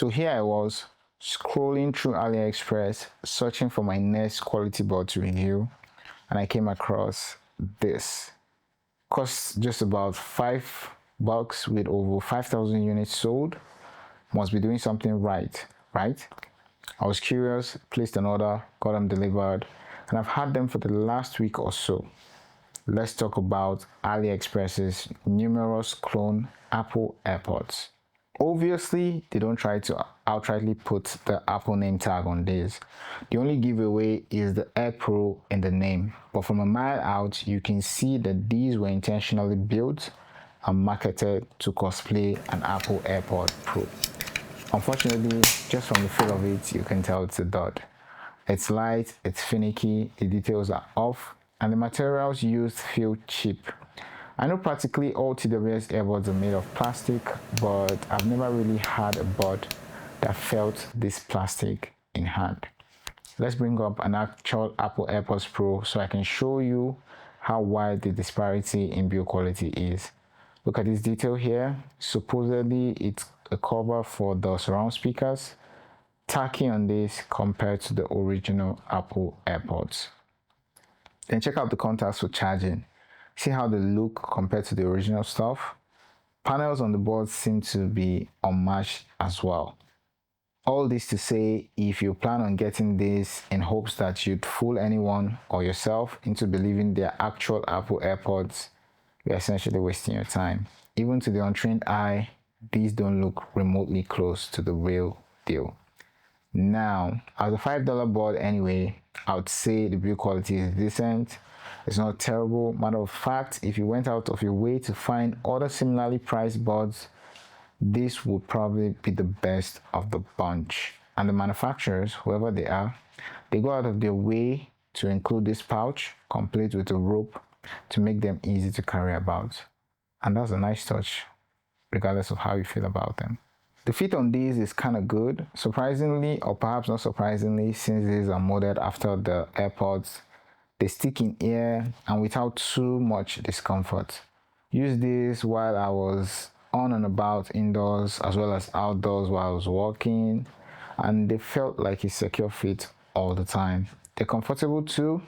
So here I was scrolling through AliExpress searching for my next quality board to review, and I came across this. Costs just about $5 with over 5,000 units sold. Must be doing something right? I was curious, placed an order, got them delivered, and I've had them for the last week or so. Let's talk about AliExpress's numerous clone Apple Airpods. Obviously, they don't try to outrightly put the Apple name tag on this. The only giveaway is the Air Pro in the name, but from a mile out, you can see that these were intentionally built and marketed to cosplay an Apple AirPod Pro. Unfortunately, just from the feel of it, you can tell it's a dud. It's light, it's finicky, the details are off, and the materials used feel cheap. I know practically all TWS earbuds are made of plastic, but I've never really had a bud that felt this plastic in hand. Let's bring up an actual Apple AirPods Pro so I can show you how wide the disparity in build quality is. Look at this detail here. Supposedly it's a cover for the surround speakers. Tacky on this compared to the original Apple AirPods. Then check out the contacts for charging. See how they look compared to the original stuff? Panels on the board seem to be unmatched as well. All this to say, if you plan on getting this in hopes that you'd fool anyone or yourself into believing they're actual Apple AirPods, you're essentially wasting your time. Even to the untrained eye, these don't look remotely close to the real deal. Now, as a $5 board anyway, I would say the build quality is decent. It's not terrible. Matter of fact, if you went out of your way to find other similarly priced boards, this would probably be the best of the bunch. And the manufacturers, whoever they are, they go out of their way to include this pouch, complete with a rope, to make them easy to carry about. And that's a nice touch, regardless of how you feel about them. The fit on these is kind of good, surprisingly, or perhaps not surprisingly, since these are modeled after the AirPods. They stick in ear and without too much discomfort. Used this while I was on and about indoors as well as outdoors while I was walking, and they felt like a secure fit all the time. They're comfortable too,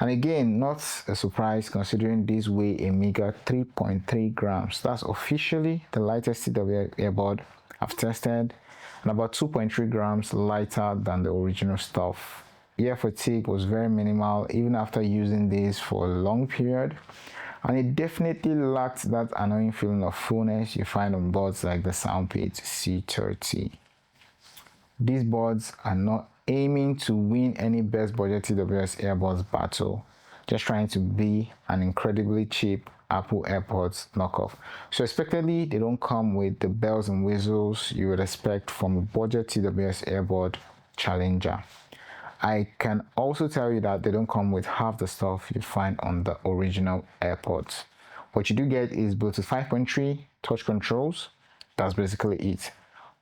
and again, not a surprise considering these weigh a meager 3.3 grams. That's officially the lightest TWS earbud I've tested, and about 2.3 grams lighter than the original stuff. Ear fatigue was very minimal even after using this for a long period, and it definitely lacked that annoying feeling of fullness you find on boards like the Soundpage C30. These boards are not aiming to win any best budget TWS earbuds battle, just trying to be an incredibly cheap Apple AirPods knockoff. So expectedly, they don't come with the bells and whistles you would expect from a budget TWS earbud challenger. I can also tell you that they don't come with half the stuff you find on the original AirPods. What you do get is Bluetooth 5.3, touch controls, that's basically it.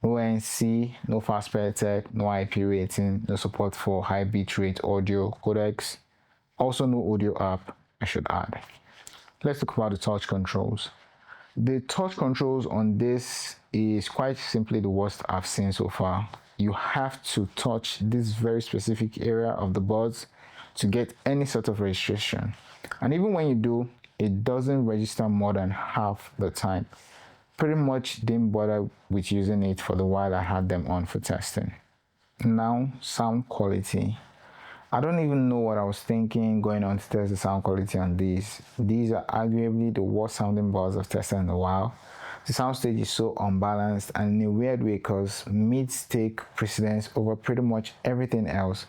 No ANC, no fast pair tech, no IP rating, no support for high bitrate audio codecs, also no audio app, I should add. Let's talk about the touch controls. The touch controls on this is quite simply the worst I've seen so far. You have to touch this very specific area of the buds to get any sort of registration. And even when you do, it doesn't register more than half the time. Pretty much didn't bother with using it for the while I had them on for testing. Now, sound quality. I don't even know what I was thinking going on to test the sound quality on these. These are arguably the worst sounding buds I've tested in a while. The soundstage is so unbalanced and in a weird way because mids take precedence over pretty much everything else,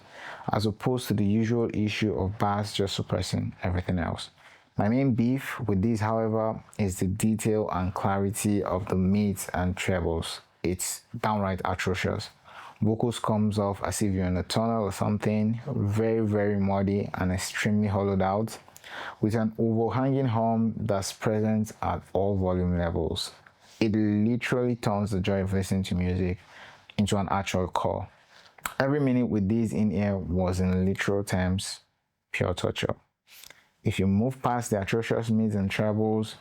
as opposed to the usual issue of bass just suppressing everything else. My main beef with these, however, is the detail and clarity of the mids and trebles. It's downright atrocious. Vocals comes off as if you're in a tunnel or something, very muddy and extremely hollowed out, with an overhanging hum that's present at all volume levels. It literally turns the joy of listening to music into an actual chore. Every minute with these in-ear was, in literal terms, pure torture. If you move past the atrocious mids and trebles,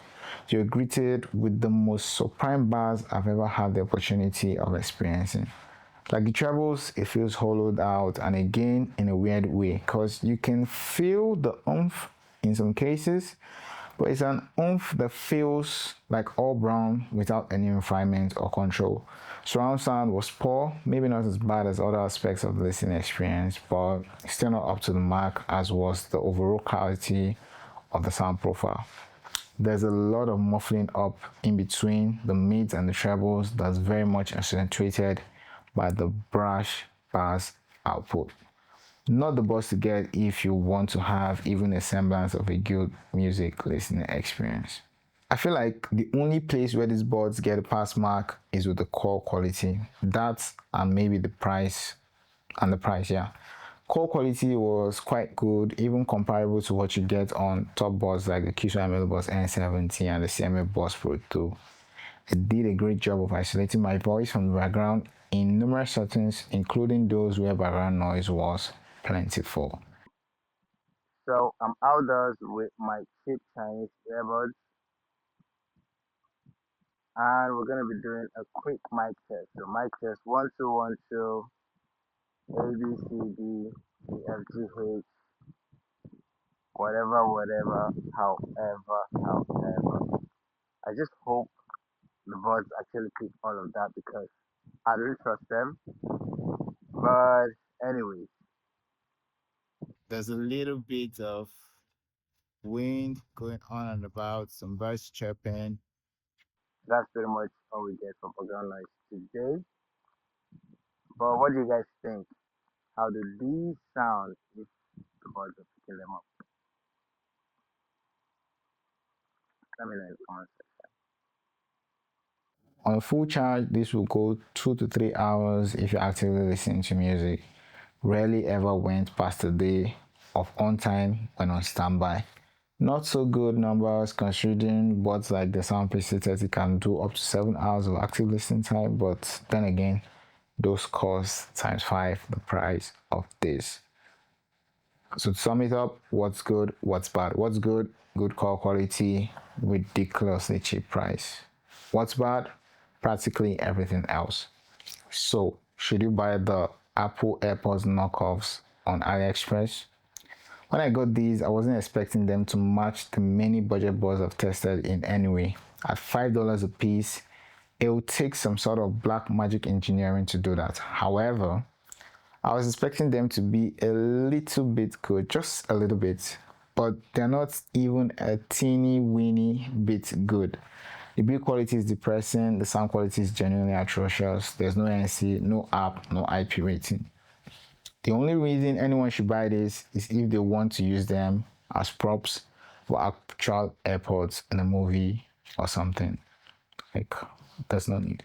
you're greeted with the most supreme bass I've ever had the opportunity of experiencing. Like the trebles, it feels hollowed out, and again in a weird way, because you can feel the oomph in some cases, but it's an oomph that feels like all brown without any refinement or control. Surround sound was poor, maybe not as bad as other aspects of the listening experience, but still not up to the mark as was the overall quality of the sound profile. There's a lot of muffling up in between the mids and the trebles that's very much accentuated by the brash bass output. Not the bus to get if you want to have even a semblance of a good music listening experience. I feel like the only place where these buds get a pass mark is with the core quality. That's and maybe the price and the price, yeah. Core quality was quite good, even comparable to what you get on top buds like the Q2ML Bus N70 and the CMA Bus Pro 2. It did a great job of isolating my voice from the background in numerous settings, including those where background noise was plentiful. So I'm outdoors with my cheap Chinese earbuds, and we're gonna be doing a quick mic test. So mic test 1 2 1 2, ABCD, EFGH, whatever, however. I just hope the bots actually pick all of that because I don't trust them. But anyways, There's a little bit of wind going on and about, some birds chirping. that's pretty much all we get from background noise today. But what do you guys think? How do these sound if the bots are picking them up? Let me know in the comments. On a full charge, this will go 2 to 3 hours if you're actively listening to music. Rarely ever went past a day of on time when on standby. Not so good numbers considering bots like the Sound PC30 can do up to 7 hours of active listening time, but then again, those cost times 5 the price of this. So to sum it up, what's good, what's bad? What's good? Good call quality, ridiculously cheap price. What's bad? Practically everything else. So should you buy the Apple Airpods knockoffs on AliExpress? When I got these, I wasn't expecting them to match the many budget buds I've tested in any way. At $5 a piece, it will take some sort of black magic engineering to do that. However, I was expecting them to be a little bit good, just a little bit, but they're not even a teeny weeny bit good. The build quality is depressing, the sound quality is genuinely atrocious, there's no NC, no app, no IP rating. The only reason anyone should buy this is if they want to use them as props for actual AirPods in a movie or something. Like, there's no need.